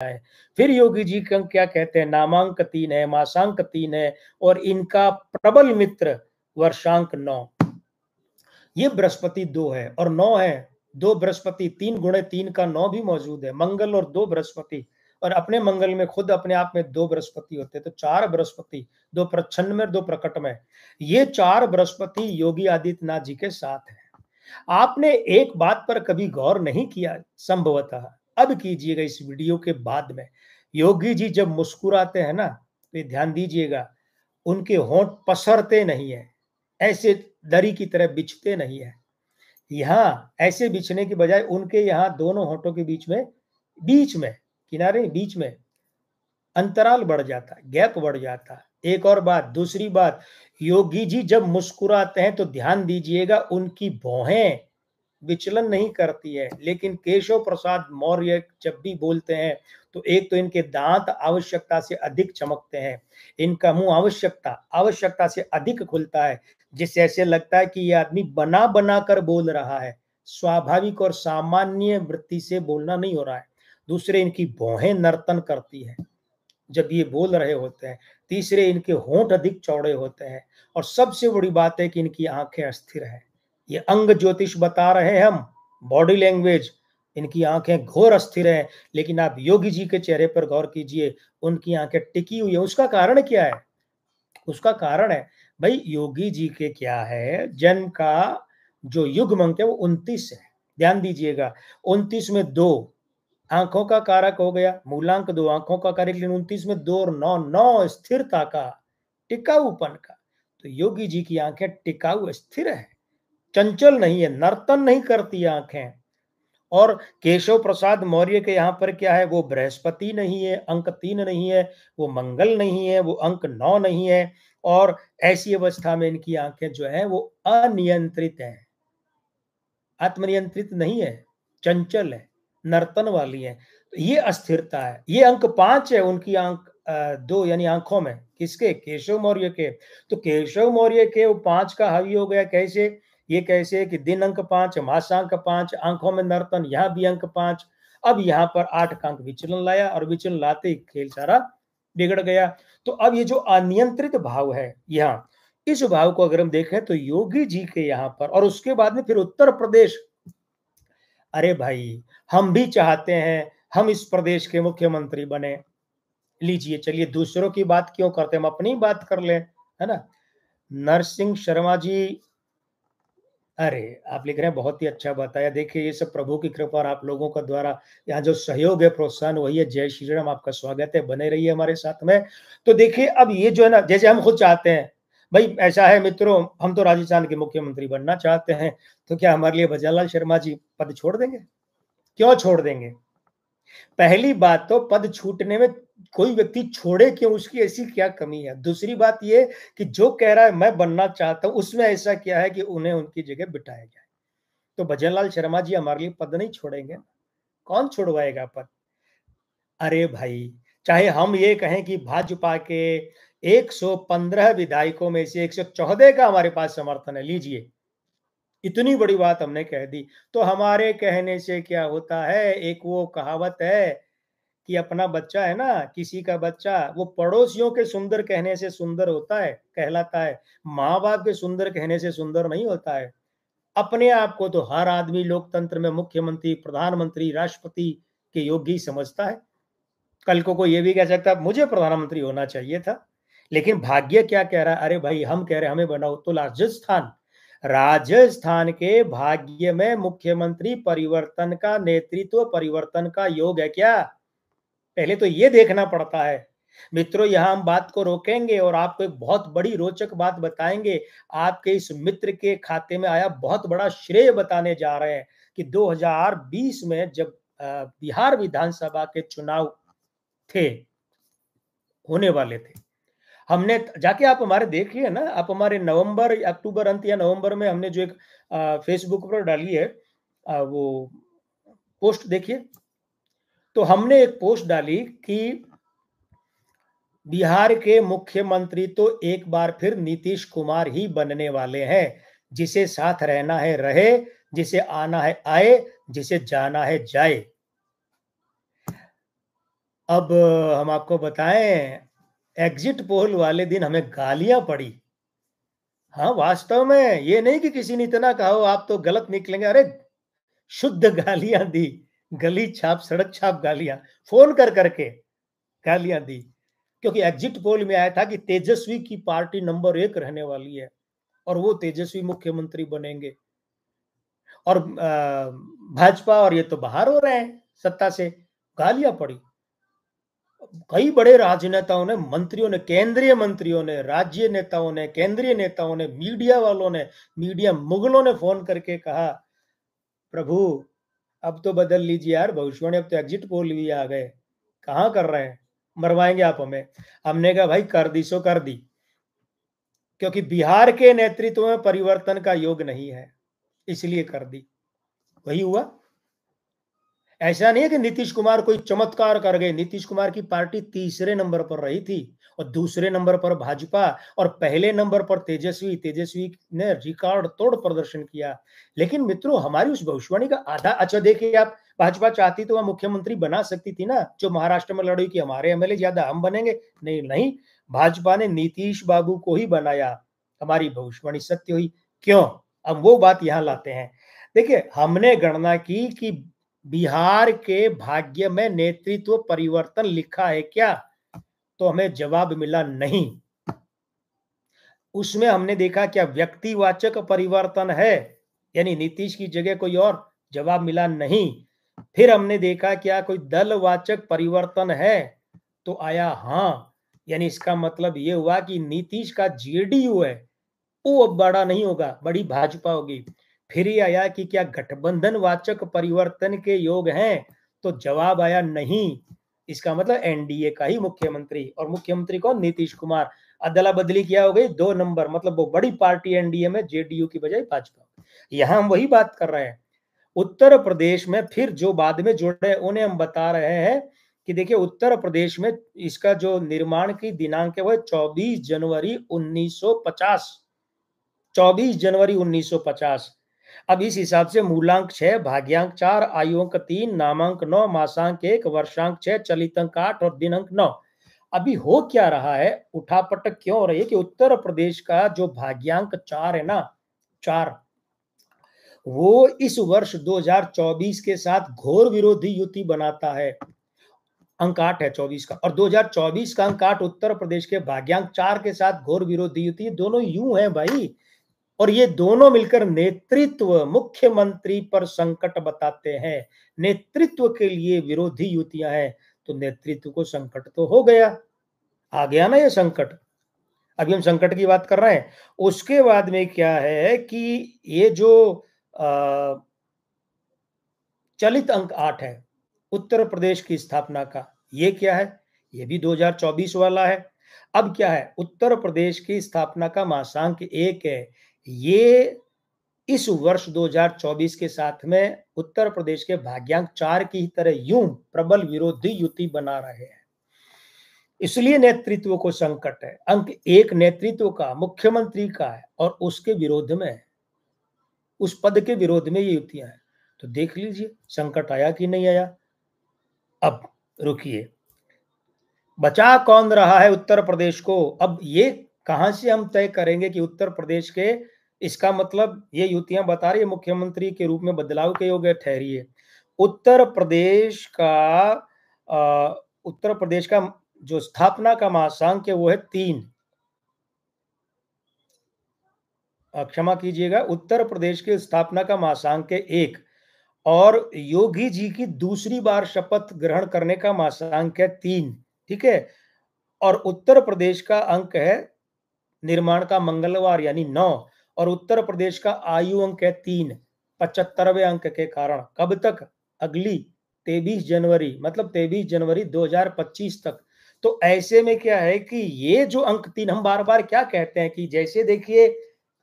है। फिर योगी जी का क्या कहते हैं, नामांक 3 है, मासांक 3 है और इनका प्रबल मित्र वर्षांक 9। ये बृहस्पति 2 है और 9 है, 2 बृहस्पति, 3 गुणे 3 का 9 भी मौजूद है। मंगल और 2 बृहस्पति, और अपने मंगल में खुद अपने आप में 2 बृहस्पति होते हैं, तो 4 बृहस्पति, 2 प्रच्छन्न में 2 प्रकट में। ये 4 बृहस्पति योगी आदित्यनाथ जी के साथ है। आपने एक बात पर कभी गौर नहीं किया, संभवतः अब कीजिएगा इस वीडियो के बाद में। योगी जी जब मुस्कुराते हैं ना, तो ध्यान दीजिएगा, उनके होंठ पसरते नहीं है, ऐसे दरी की तरह बिछते नहीं है। यहाँ ऐसे बिछने की बजाय उनके यहाँ दोनों होंठों के बीच में किनारे बीच में अंतराल बढ़ जाता है, गैप बढ़ जाता है। एक और बात, दूसरी बात, योगी जी जब मुस्कुराते हैं तो ध्यान दीजिएगा उनकी भौहें विचलन नहीं करती है। लेकिन केशव प्रसाद मौर्य जब भी बोलते हैं तो एक तो इनके दांत आवश्यकता से अधिक चमकते हैं, इनका मुंह आवश्यकता से अधिक खुलता है, जिससे ऐसे लगता है कि ये आदमी बना बना कर बोल रहा है, स्वाभाविक और सामान्य वृत्ति से बोलना नहीं हो रहा है। दूसरे, इनकी भौहें नर्तन करती है जब ये बोल रहे होते हैं। तीसरे, इनके होंठ अधिक चौड़े होते हैं। और सबसे बड़ी बात है कि इनकी आंखें अस्थिर है। ये अंग ज्योतिष बता रहे हैं हम, बॉडी लैंग्वेज, इनकी आंखें घोर अस्थिर हैं। लेकिन आप योगी जी के चेहरे पर गौर कीजिए, उनकी आंखें टिकी हुई है। उसका कारण क्या है? उसका कारण है भाई, योगी जी के क्या है, जन्म का जो युग्म अंक है वो 29 है। ध्यान दीजिएगा, 29 में 2 आंखों का कारक हो गया, मूलांक 2 आंखों का कारक, लेकिन 29 में 2 और 9, 9 स्थिरता का, टिकाऊपन का। तो योगी जी की आंखें टिकाऊ स्थिर है, चंचल नहीं है, नर्तन नहीं करती आंखें। और केशव प्रसाद मौर्य के यहाँ पर क्या है, वो बृहस्पति नहीं है, अंक 3 नहीं है, वो मंगल नहीं है, वो अंक 9 नहीं है। और ऐसी अवस्था में इनकी आंखें जो है वो अनियंत्रित है, आत्मनियंत्रित नहीं है, चंचल है, नर्तन वाली है। तो ये अस्थिरता है। ये अंक 5 है उनकी, अंक 2 यानी आंखों में, किसके? केशव मौर्य के। तो केशव मौर्य के वो 5 का हावी हो गया। कैसे? ये कैसे कि दिन अंक 5, मासांक 5, आंखों में नर्तन, यहाँ भी अंक 5। अब यहाँ पर 8 का अंक विचलन लाया, और विचलन लाते ही खेल सारा बिगड़ गया। तो अब ये जो अनियंत्रित भाव है यहाँ, इस भाव को अगर हम देखें तो योगी जी के यहाँ पर, और उसके बाद में फिर उत्तर प्रदेश। अरे भाई, हम भी चाहते हैं हम इस प्रदेश के मुख्यमंत्री बने। लीजिए, चलिए दूसरों की बात क्यों करते हैं, हम अपनी बात कर लें, है ना। नरसिंह शर्मा जी, अरे आप लिख रहे हैं बहुत ही अच्छा बताया। देखिए, ये सब प्रभु की कृपा और आप लोगों का द्वारा यहाँ जो सहयोग है, प्रोत्साहन, वही है। जय श्री राम, आपका स्वागत है, बने रहिए हमारे साथ में। तो देखिए, अब ये जो है ना, जैसे हम खुद चाहते हैं भाई, ऐसा है मित्रों, हम तो राजस्थान के मुख्यमंत्री बनना चाहते हैं, तो क्या हमारे लिए भजनलाल शर्मा जी पद छोड़ देंगे? क्यों छोड़ देंगे? पहली बात तो पद छूटने में कोई व्यक्ति छोड़े क्यों, उसकी ऐसी क्या कमी है? दूसरी बात ये कि जो कह रहा है मैं बनना चाहता हूं, उसमें ऐसा क्या है कि उन्हें उनकी जगह बिठाया जाए? तो भजनलाल शर्मा जी हमारे लिए पद नहीं छोड़ेंगे। कौन छुड़वाएगा पद? अरे भाई, चाहे हम ये कहें कि भाजपा के 115 विधायकों में से 114 का हमारे पास समर्थन है, लीजिए, इतनी बड़ी बात हमने कह दी, तो हमारे कहने से क्या होता है? एक वो कहावत है कि अपना बच्चा है ना, किसी का बच्चा, वो पड़ोसियों के सुंदर कहने से सुंदर होता है, कहलाता है, माँ बाप के सुंदर कहने से सुंदर नहीं होता है। अपने आप को तो हर आदमी लोकतंत्र में मुख्यमंत्री, प्रधानमंत्री, राष्ट्रपति के योग्य ही समझता है। कल को कोई ये भी कह सकता है मुझे प्रधानमंत्री होना चाहिए था। लेकिन भाग्य क्या कह रहा है? अरे भाई, हम कह रहे हैं हमें बनाओ, तो राजस्थान के भाग्य में मुख्यमंत्री परिवर्तन का, नेतृत्व परिवर्तन का योग है क्या? पहले तो ये देखना पड़ता है। मित्रों, यहाँ हम बात को रोकेंगे और आपको एक बहुत बड़ी रोचक बात बताएंगे। आपके इस मित्र के खाते में आया बहुत बड़ा श्रेय बताने जा रहे हैं कि 2020 में जब बिहार विधानसभा के चुनाव थे, होने वाले थे, हमने जाके, आप हमारे देखिए ना, आप हमारे नवंबर, अक्टूबर अंत या नवंबर में हमने जो एक फेसबुक पर डाली है, वो पोस्ट देखिए। तो हमने एक पोस्ट डाली कि बिहार के मुख्यमंत्री तो एक बार फिर नीतीश कुमार ही बनने वाले हैं। जिसे साथ रहना है रहे, जिसे आना है आए, जिसे जाना है जाए। अब हम आपको बताएं, एग्जिट पोल वाले दिन हमें गालियां पड़ी। हाँ, वास्तव में ये नहीं कि किसी ने इतना कहा हो आप तो गलत निकलेंगे, अरे शुद्ध गालियां दी, गली छाप सड़क छाप गालियां, फोन कर करके गालियां दी। क्योंकि एग्जिट पोल में आया था कि तेजस्वी की पार्टी नंबर 1 रहने वाली है और वो तेजस्वी मुख्यमंत्री बनेंगे, और भाजपा और ये तो बाहर हो रहे हैं सत्ता से। गालियां पड़ी। कई बड़े राजनेताओं ने, मंत्रियों ने, केंद्रीय मंत्रियों ने, राज्य नेताओं ने, केंद्रीय नेताओं ने, मीडिया वालों ने, मीडिया मुगलों ने फोन करके कहा, प्रभु अब तो बदल लीजिए यार, भविष्यवाणी, अब तो एग्जिट पोल भी आ गए, कहां कर रहे हैं, मरवाएंगे आप हमें। हमने कहा भाई कर दी सो कर दी, क्योंकि बिहार के नेतृत्व में परिवर्तन का योग नहीं है, इसलिए कर दी। वही हुआ। ऐसा नहीं है कि नीतीश कुमार कोई चमत्कार कर गए। नीतीश कुमार की पार्टी तीसरे नंबर पर रही थी और दूसरे नंबर पर भाजपा और पहले नंबर पर तेजस्वी। तेजस्वी ने रिकॉर्ड तोड़ प्रदर्शन किया। लेकिन मित्रों, हमारी उस भविष्यवाणी का आधा, अच्छा देखिए, आप भाजपा चाहती तो वह मुख्यमंत्री बना सकती थी ना, जो महाराष्ट्र में लड़ी कि हमारे एमएलए ज्यादा, हम बनेंगे। नहीं नहीं, भाजपा ने नीतीश बाबू को ही बनाया। हमारी भविष्यवाणी सत्य हुई। क्यों? अब वो बात यहां लाते हैं। देखिए, हमने गणना की कि बिहार के भाग्य में नेतृत्व परिवर्तन लिखा है क्या, तो हमें जवाब मिला नहीं। उसमें हमने देखा क्या व्यक्तिवाचक परिवर्तन है, यानी नीतीश की जगह कोई और, जवाब मिला नहीं। फिर हमने देखा क्या कोई दलवाचक परिवर्तन है, तो आया हाँ, यानी इसका मतलब ये हुआ कि नीतीश का जेडीयू है वो अब बड़ा नहीं होगा, बड़ी भाजपा होगी। फिर ही आया कि क्या गठबंधन वाचक परिवर्तन के योग हैं, तो जवाब आया नहीं। इसका मतलब एनडीए का ही मुख्यमंत्री, और मुख्यमंत्री कौन? नीतीश कुमार। अदला बदली क्या हो गई? 2 नंबर, मतलब वो बड़ी पार्टी एनडीए में जेडीयू की बजाय भाजपा। यहां हम वही बात कर रहे हैं। उत्तर प्रदेश में फिर जो बाद में जुड़े उन्हें हम बता रहे हैं कि देखिए, उत्तर प्रदेश में इसका जो निर्माण की दिनांक है वो 24 जनवरी 1950। 24 जनवरी 1950। अब इस हिसाब से मूलांक 6, भाग्यांक 4, आयुअंक 3, नामांक 9, मासांक 1, वर्षांक 6, चलितंक 8 और दिनांक 9। अभी हो क्या रहा है, उठापटक क्यों हो रही है कि उत्तर प्रदेश का जो भाग्यांक 4 है ना, 4, वो इस वर्ष 2024 के साथ घोर विरोधी युति बनाता है। अंक 8 है 24 का, और 2024 का अंक 8 उत्तर प्रदेश के भाग्यांक 4 के साथ घोर विरोधी युति, दोनों यूं है भाई। और ये दोनों मिलकर नेतृत्व, मुख्यमंत्री पर संकट बताते हैं। नेतृत्व के लिए विरोधी युतियां हैं, तो नेतृत्व को संकट तो हो गया, आ गया ना ये संकट। अभी हम संकट की बात कर रहे हैं। उसके बाद में क्या है कि ये जो चलित अंक 8 है उत्तर प्रदेश की स्थापना का, ये क्या है? ये भी 2024 वाला है। अब क्या है, उत्तर प्रदेश की स्थापना का मासांक 1 है। ये इस वर्ष 2024 के साथ में उत्तर प्रदेश के भाग्यांक 4 की तरह यूं प्रबल विरोधी युति बना रहे हैं, इसलिए नेतृत्व को संकट है। अंक 1 नेतृत्व का, मुख्यमंत्री का है, और उसके विरोध में है, उस पद के विरोध में ये युतियां हैं। तो देख लीजिए संकट आया कि नहीं आया। अब रुकिए, बचा कौन रहा है उत्तर प्रदेश को? अब ये कहां से हम तय करेंगे कि उत्तर प्रदेश के, इसका मतलब ये युतियां बता रही है मुख्यमंत्री के रूप में बदलाव के योग्य ठहरिए। उत्तर प्रदेश का उत्तर प्रदेश का जो स्थापना का मासांक है वो है 3। क्षमा कीजिएगा, उत्तर प्रदेश के स्थापना का मासांक है 1, और योगी जी की दूसरी बार शपथ ग्रहण करने का मासांक है 3। ठीक है, और उत्तर प्रदेश का अंक है निर्माण का मंगलवार यानी 9, और उत्तर प्रदेश का आयु अंक है 3, 75वें अंक के कारण। कब तक? अगली 23 जनवरी, मतलब 23 जनवरी 2025 तक। तो ऐसे में क्या है कि ये जो अंक 3, हम बार बार क्या कहते हैं कि जैसे देखिए,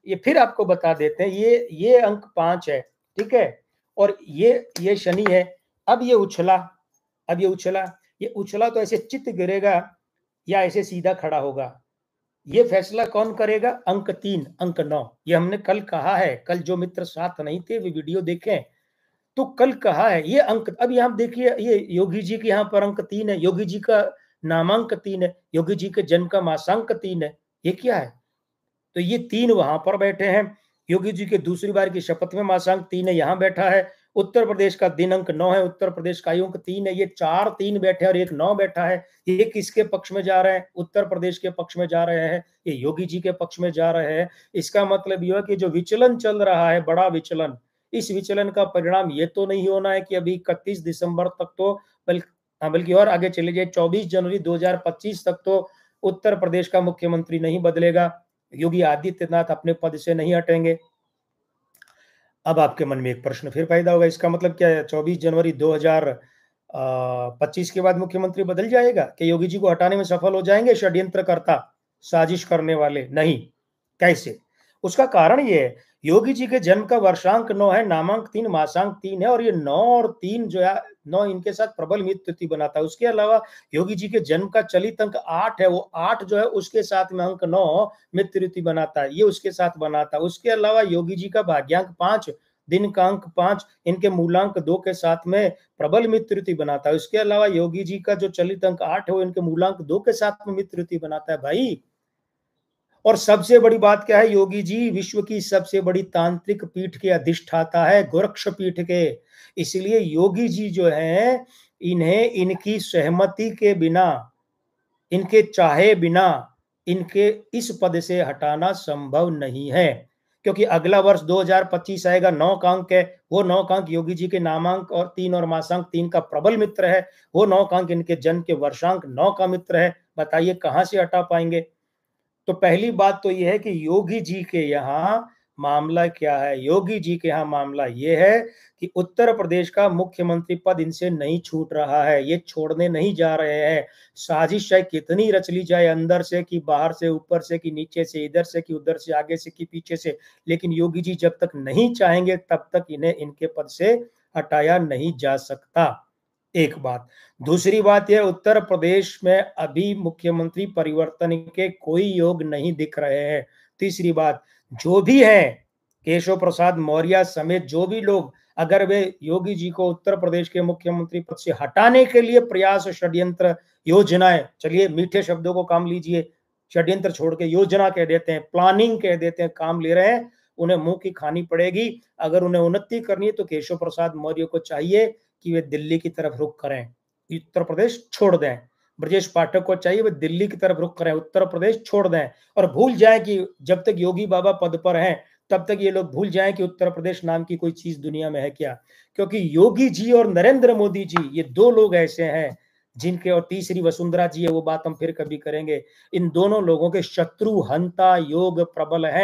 ये फिर आपको बता देते हैं, ये अंक 5 है, ठीक है, और ये शनि है। अब ये उछला, अब ये उछला तो ऐसे चित्त गिरेगा या ऐसे सीधा खड़ा होगा, ये फैसला कौन करेगा? अंक 3, अंक 9। ये हमने कल कहा है। कल जो मित्र साथ नहीं थे वे वीडियो देखें। तो कल कहा है ये अंक, अब यहाँ देखिए ये योगी जी के यहाँ पर अंक 3 है, योगी जी का नामांक 3 है, योगी जी के जन्म का मासांक 3 है, ये क्या है? तो ये 3 वहां पर बैठे हैं। योगी जी के दूसरी बार की शपथ में मासांक 3 है, यहाँ बैठा है। उत्तर प्रदेश का दिनांक 9 है, उत्तर प्रदेश का अंक 3 है। ये 4 3 बैठे और एक 9 बैठा है। ये किसके पक्ष में जा रहे हैं? उत्तर प्रदेश के पक्ष में जा रहे हैं, ये योगी जी के पक्ष में जा रहे हैं। इसका मतलब यह है कि जो विचलन चल रहा है, बड़ा विचलन, इस विचलन का परिणाम ये तो नहीं होना है कि अभी 31 दिसंबर तक तो, बल्कि और आगे चले जाए 24 जनवरी 2025 तक तो उत्तर प्रदेश का मुख्यमंत्री नहीं बदलेगा, योगी आदित्यनाथ अपने पद से नहीं हटेंगे। अब आपके मन में एक प्रश्न फिर पैदा होगा, इसका मतलब क्या है? 24 जनवरी 2025 के बाद मुख्यमंत्री बदल जाएगा? कि योगी जी को हटाने में सफल हो जाएंगे षड्यंत्रकर्ता, साजिश करने वाले? नहीं। कैसे? उसका कारण ये है, योगी जी के जन्म का वर्षांक 9 है, नामांक 3, मासांक 3 है, और ये 9 और 3 जो है, 9 इनके साथ प्रबल मित्र युति बनाता है। उसके अलावा योगी जी के जन्म का चलित अंक 8 है, वो 8 जो है उसके साथ में अंक 9 मित्र युति बनाता है, ये उसके साथ बनाता है। उसके अलावा योगी जी का भाग्यांक 5, दिन का अंक 5, इनके मूलांक 2 के साथ में प्रबल मित्र युति बनाता है। उसके अलावा योगी जी का जो चलित अंक 8 है, वो इनके मूलांक 2 के साथ में मित्र युति बनाता है भाई। और सबसे बड़ी बात क्या है, योगी जी विश्व की सबसे बड़ी तांत्रिक पीठ के अधिष्ठाता है, गोरक्ष पीठ के। इसलिए योगी जी जो है, इन्हें इनकी सहमति के बिना, इनके चाहे बिना, इनके इस पद से हटाना संभव नहीं है। क्योंकि अगला वर्ष 2025 आएगा, 9 का अंक है, वो 9 का अंक योगी जी के नामांक और 3 और मासांक 3 का प्रबल मित्र है, वो 9 का अंक इनके जन्म के वर्षांक 9 का मित्र है। बताइए कहां से हटा पाएंगे? तो पहली बात तो यह है कि योगी जी के यहाँ मामला क्या है? योगी जी के यहाँ मामला यह है कि उत्तर प्रदेश का मुख्यमंत्री पद इनसे नहीं छूट रहा है, ये छोड़ने नहीं जा रहे हैं। साजिश चाहे कितनी रच ली जाए, अंदर से कि बाहर से, ऊपर से कि नीचे से, इधर से कि उधर से, आगे से कि पीछे से, लेकिन योगी जी जब तक नहीं चाहेंगे तब तक इन्हें इनके पद से हटाया नहीं जा सकता। एक बात। दूसरी बात यह, उत्तर प्रदेश में अभी मुख्यमंत्री परिवर्तन के कोई योग नहीं दिख रहे हैं। तीसरी बात, जो भी है केशव प्रसाद मौर्य समेत जो भी लोग, अगर वे योगी जी को उत्तर प्रदेश के मुख्यमंत्री पद से हटाने के लिए प्रयास, षड्यंत्र, योजनाएं, चलिए मीठे शब्दों को काम लीजिए, षड्यंत्र छोड़ के योजना कह देते हैं, प्लानिंग कह देते हैं, काम ले रहे हैं, उन्हें मुंह की खानी पड़ेगी। अगर उन्हें उन्नति करनी है तो केशव प्रसाद मौर्य को चाहिए कि वे दिल्ली की तरफ रुख करें, उत्तर प्रदेश छोड़ दें। ब्रजेश पाठक को चाहिए वे दिल्ली की तरफ रुख करें, उत्तर प्रदेश छोड़ दें, और भूल जाएं कि जब तक योगी बाबा पद पर हैं तब तक ये लोग भूल जाएं कि उत्तर प्रदेश नाम की कोई चीज दुनिया में है क्या। क्योंकि योगी जी और नरेंद्र मोदी जी, ये दो लोग ऐसे हैं जिनके, और तीसरी वसुंधरा जी है, वो बात हम फिर कभी करेंगे, इन दोनों लोगों के शत्रु हंता योग प्रबल हैं।